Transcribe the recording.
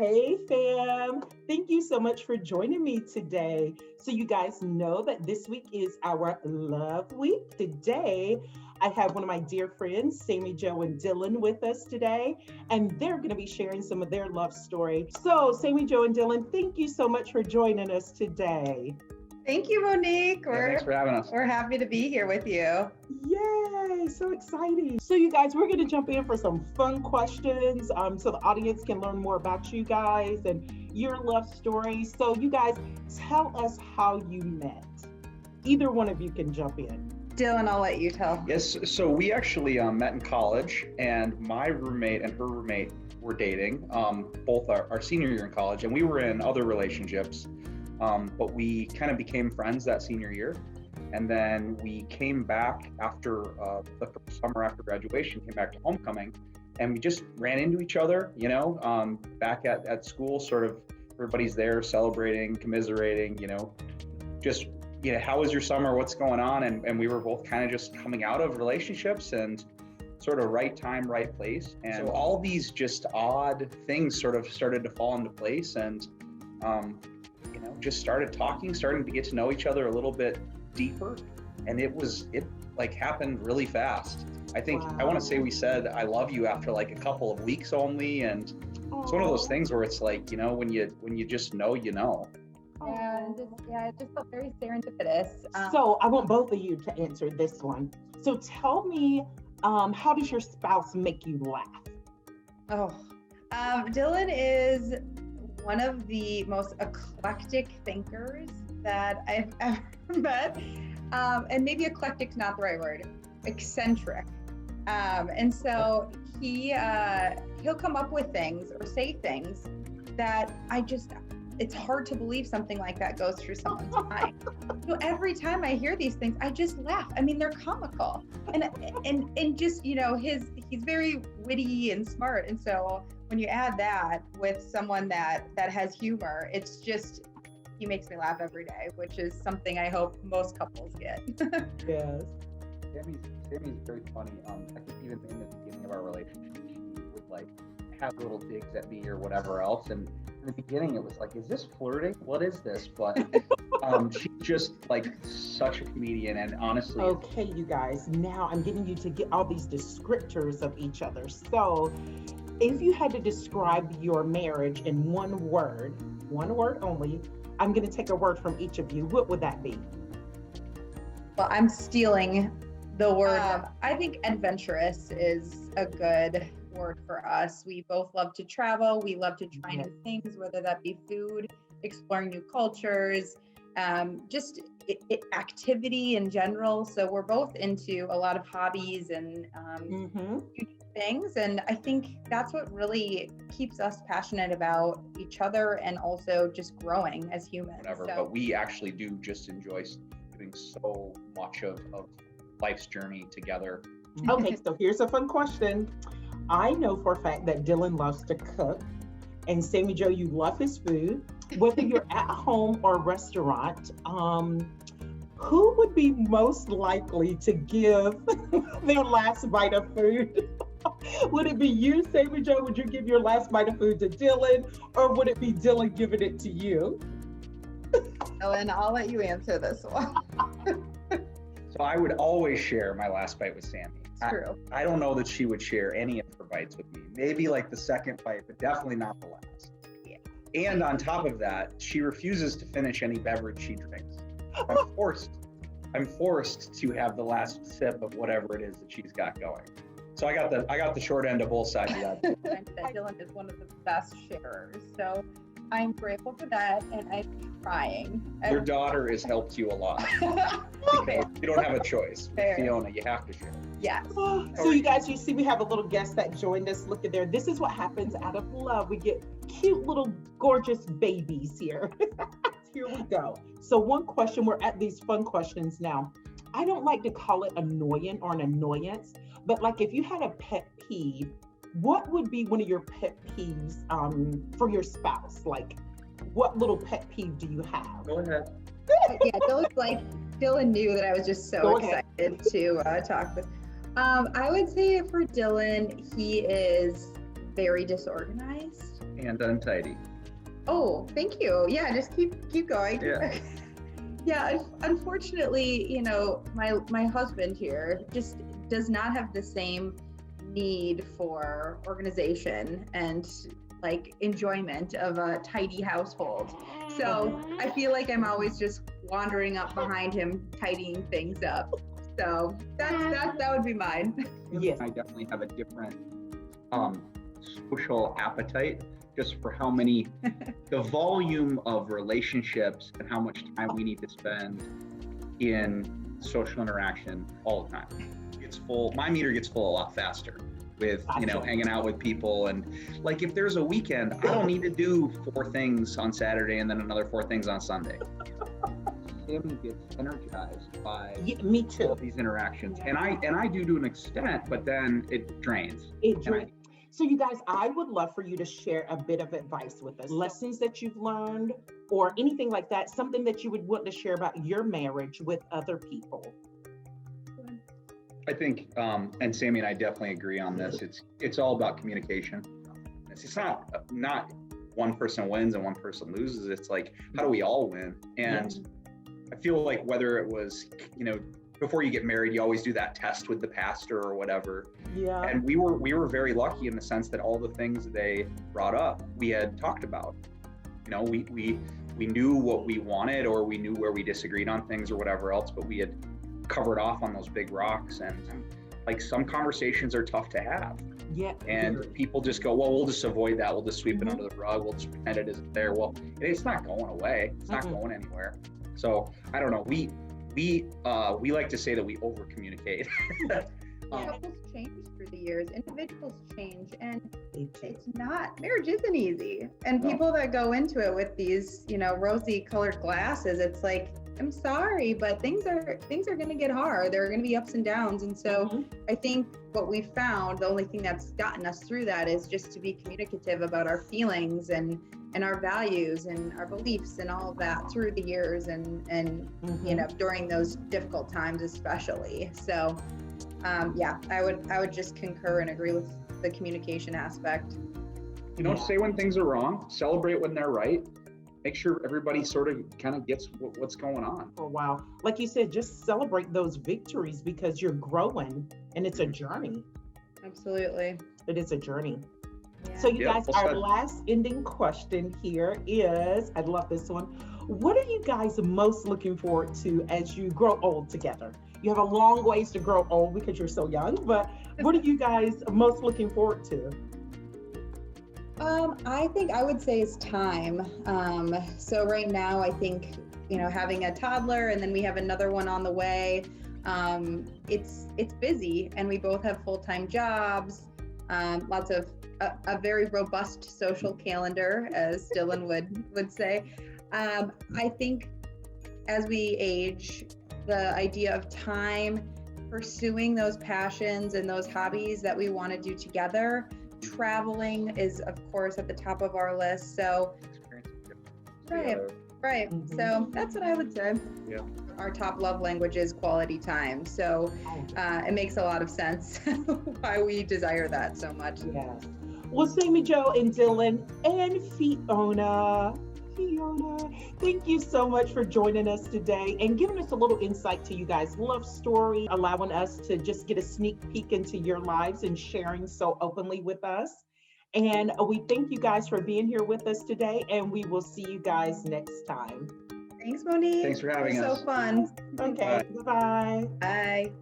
Hey fam, thank you so much for joining me today. So you guys know that this week is our love week. Today, I have one of my dear friends, Sami Jo and Dylan with us today, and they're going to be sharing some of their love story. So Sami Jo and Dylan, thank you so much for joining us today. Thank you, Monique. Thanks for having us. We're happy to be here with you. Yay, so exciting. So you guys, we're going to jump in for some fun questions so the audience can learn more about you guys and your love story. So you guys, tell us how you met. Either one of you can jump in. Dylan, I'll let you tell. Yes, so we actually met in college, and my roommate and her roommate were dating, both our senior year in college, and we were in other relationships. But we kind of became friends that senior year. And then we came back after the first summer after graduation, came back to homecoming, and we just ran into each other, back at school, sort of everybody's there celebrating, commiserating, just, how was your summer? What's going on? And we were both kind of just coming out of relationships and sort of right time, right place. And so all these just odd things sort of started to fall into place, and just starting to get to know each other a little bit deeper. And it happened really fast. I think, wow. I want to say we said, I love you after like a couple of weeks only. And it's one of those things where it's like, when you just know, Yeah, it just felt very serendipitous. So I want both of you to answer this one. So tell me, how does your spouse make you laugh? Dylan is one of the most eclectic thinkers that I've ever met. And maybe eclectic's not the right word, eccentric. And so he'll come up with things or say things that it's hard to believe something like that goes through someone's mind. So every time I hear these things, I just laugh. I mean, they're comical. And just, he's very witty and smart. And so when you add that with someone that has humor, it's just, he makes me laugh every day, which is something I hope most couples get. Yes. Sammy's very funny. I think even in the beginning of our relationship, she would have little digs at me or whatever else. And in the beginning, it was like, is this flirting? What is this? But she's just such a comedian, and honestly. Okay, you guys, now I'm getting you to get all these descriptors of each other. So if you had to describe your marriage in one word only, I'm going to take a word from each of you. What would that be? Well, I'm stealing the word. I think adventurous is a good word for us. We both love to travel. We love to try new things, whether that be food, exploring new cultures, just activity in general. So we're both into a lot of hobbies and things. And I think that's what really keeps us passionate about each other and also just growing as humans. But we actually do just enjoy doing so much of life's journey together. Okay, so here's a fun question. I know for a fact that Dylan loves to cook, and Sami Jo, you love his food. Whether you're at home or restaurant, who would be most likely to give their last bite of food? Would it be you, Sami Jo? Would you give your last bite of food to Dylan, or would it be Dylan giving it to you? Dylan, I'll let you answer this one. So I would always share my last bite with Sammy. True. I don't know that she would share any of her bites with me. Maybe the second bite, but definitely not the last. Yeah. And on top of that, she refuses to finish any beverage she drinks. I'm forced to have the last sip of whatever it is that she's got going. So I got the short end of both sides of that. Dylan is one of the best sharers. So I'm grateful for that, and I'm trying. Your daughter has helped you a lot. Because you don't have a choice. With Fiona, you have to share. Yes. So you guys, you see we have a little guest that joined us. Look at there. This is what happens out of love. We get cute little gorgeous babies here. Here we go. So one question, we're at these fun questions now. I don't like to call it annoying or an annoyance, but if you had a pet peeve, what would be one of your pet peeves for your spouse? What little pet peeve do you have? Go ahead. Yeah, Dylan knew that I was just so excited to talk with. I would say for Dylan, he is very disorganized. and untidy. Oh, thank you. Yeah, just keep going. Yeah. Yeah, unfortunately, my husband here just does not have the same need for organization and like enjoyment of a tidy household. So I feel like I'm always just wandering up behind him, tidying things up. So that would be mine. Yes. I definitely have a different social appetite just for how many, the volume of relationships and how much time we need to spend in social interaction all the time. It's full. My meter gets full a lot faster with, hanging out with people. And like, if there's a weekend, I don't need to do 4 things on Saturday and then another 4 things on Sunday. Sammy gets energized by me too. all these interactions. And I do to an extent, but then it drains. So you guys, I would love for you to share a bit of advice with us, lessons that you've learned or anything like that, something that you would want to share about your marriage with other people. I think, and Sammy and I definitely agree on this. It's all about communication. It's not one person wins and one person loses. It's like, how do we all win? And I feel like whether it was, before you get married, you always do that test with the pastor or whatever. Yeah. And we were very lucky in the sense that all the things they brought up, we had talked about. We knew what we wanted, or we knew where we disagreed on things or whatever else, but we had covered off on those big rocks. And like, some conversations are tough to have. Yeah. And people just go, well, we'll just avoid that. We'll just sweep it under the rug. We'll just pretend it isn't there. Well, it's not going away. It's not going anywhere. So I don't know. We like to say that we over communicate. Couples change through the years, individuals change, and marriage isn't easy. And people that go into it with these, rosy colored glasses, it's like, I'm sorry, but things are going to get hard. There are going to be ups and downs. And so I think what we found, the only thing that's gotten us through that is just to be communicative about our feelings and our values and our beliefs and all of that through the years and during those difficult times, especially. So I would just concur and agree with the communication aspect. Say when things are wrong, celebrate when they're right. Make sure everybody sort of kind of gets what's going on. For a while. Like you said, just celebrate those victories because you're growing and it's a journey. Absolutely. It is a journey. Yeah. So you guys, our last ending question here is, I love this one. What are you guys most looking forward to as you grow old together? You have a long ways to grow old because you're so young, but what are you guys most looking forward to? I think I would say is time. So right now, I think, having a toddler and then we have another one on the way, it's busy and we both have full-time jobs, lots of a very robust social calendar, as Dylan would say. I think as we age, the idea of time, pursuing those passions and those hobbies that we want to do together, traveling is of course at the top of our list. So right. So that's what I would say. Yeah. Our top love language is quality time. So it makes a lot of sense why we desire that so much. Yes. Well, Sami Jo and Dylan and Fiona, thank you so much for joining us today and giving us a little insight to you guys' love story, allowing us to just get a sneak peek into your lives and sharing so openly with us. And we thank you guys for being here with us today, and we will see you guys next time. Thanks, Monique. Thanks for having us. So fun. Okay, bye-bye. Bye.